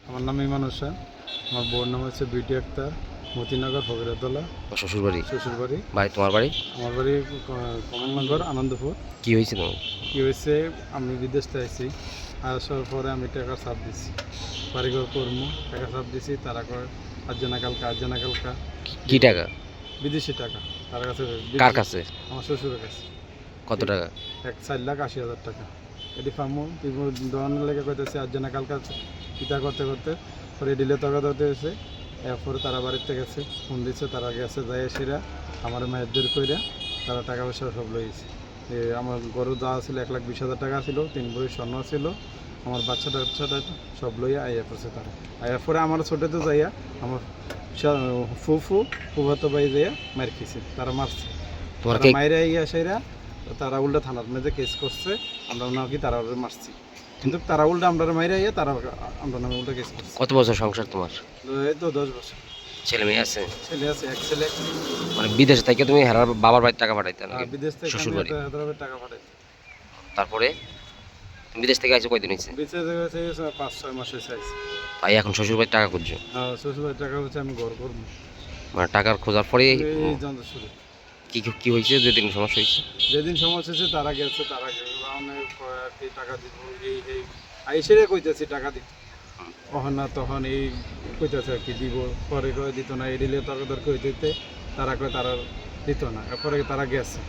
আমার নাম ইমান হোসেন। আমার বউর নাম হচ্ছে বিউটি আক্তার, মতিনগর ফকিরতলা। শ্বশুরবাড়ি? শ্বশুরবাড়ি। বাড়ি তোমার বাড়ি? আমার বাড়ি কমলনগর, আনন্দপুর। কি হয়েছে তোমার? কী হয়েছে, আমি বিদেশ থেকে আইছি। আসার পরে আমি টাকার চাপ দিছি, বাড়িঘর কর্ম টাকা চাপ দিছি। তারা কয় আর্জনা কালকা। কি টাকা? বিদেশি টাকা তার কাছে। কার কাছে? আমার শ্বশুরের কাছে। কত টাকা? 4,80,000 টাকা। এটি ফার্মো দোকানের লেগে করতেছে আর্জনা কালকা পিতা করতে করতে পরে ডিলে তর্ক ধরতে হয়েছে। এরপরে তারা বাড়িতে গেছে, ফোন দিচ্ছে, তারা গেছে যাই সেরা আমার মায়ের দূর করে তারা টাকা পয়সা সব লইছে। আমার গরু দেওয়া ছিল 1,20,000 টাকা ছিল, 3 ভরি স্বর্ণ ছিল, আমার বাচ্চাটা সব লইয়া আইয়া পড়ছে। তারা আইয়া পরে আমার ছোটোতে যাইয়া আমার ফুফাতো বাই যাইয়া মার খেয়েছে, তারা মারছে। তোমার মায়েরা আইয়া সেরা তারা উল্টা থানার মধ্যে কেস করছে, আমরা নাকি তারা মারছি, কিন্তু তারা উল্টা আমরা মাইরে আইয়া তারা আমরা নামে উল্টা কেস করছে। কত বছর সংসার তোমার? এই তো 10 বছর। ছেলে মেয়ে আছে? ছেলে আছে, এক ছেলে। মানে বিদেশ থেকে তুমি হেরার বাবার বাড়িতে টাকা পাঠাইতে নাকি? বিদেশ থেকে শ্বশুর বাড়ি। হায়দ্রাবাদে টাকা পাঠাই। তারপরে তুমি বিদেশ থেকে আইছো কয়দিন হয়েছে? বিদেশ থেকে 5-6 মাস হয়েছে আইছি। তাই এখন শ্বশুর বাড়ির টাকা খুঁজছো? শ্বশুর বাড়ির টাকা হচ্ছে আমি ঘর করবো, মানে টাকার খোঁজার পরে এই যন্ত্র শুরু। কি হয়েছে যেদিন সমস্যা হয়েছে? যেদিন সমস্যা হয়েছে তারা গেছে, তারা টাকা দিব, এই আইসেরে কইতেছি টাকা দিব, তখন না তখন এই কইতেছে আর কি দিব, পরে কয়ে দিত না, এই দিলে তর্ক কইতে তারা কয়ে তারা দিত না, এরপরে তারা গেছে।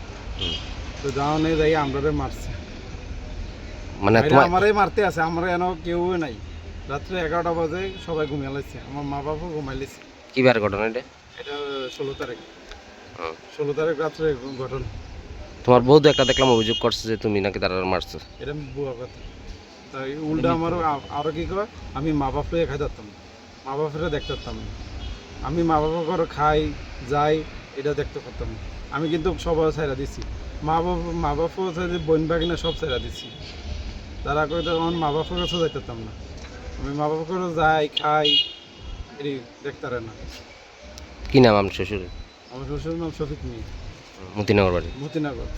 তো যাওয়ানে যাই আমরা মারছে, মানে আমারই মারতে আছে, আমরা এন কেউ নাই। রাত্রে 11টা বাজে সবাই ঘুমিয়ে লাইছে, আমার মা বাবাও ঘুমাই লাইছে। কি বার ঘটনা এটা? এটা 16 তারিখ। 16 তারিখ রাত্রে ঘটনা। তোমার বউ তো একটা দেখলাম অভিযোগ করছে যে তুমি নাকি তারা মারছো। এটা বুয়া কথা। তাই উল্টা আমার আরো কি কয়, আমি মা বাপরে খাই থাকতাম না, মা বাপরে দেখতে পারতাম না, আমি মা বাবা করে খাই যাই এটা দেখতে পারতাম না। আমি কিন্তু সবাই ছাইরা দিছি, মা বাপও বোন বাগিনা সব ছাইরা দিছি। তারা কই তখন মা বাপের কাছে যাইতে পারতাম না, আমি মা বাবা করে যাই খাই এটি দেখতে পারে না। কি নাম আপনার শ্বশুর? আমার শ্বশুর নাম শফিক মিয়া, মতিনগর বাড়ি। মতিনগর।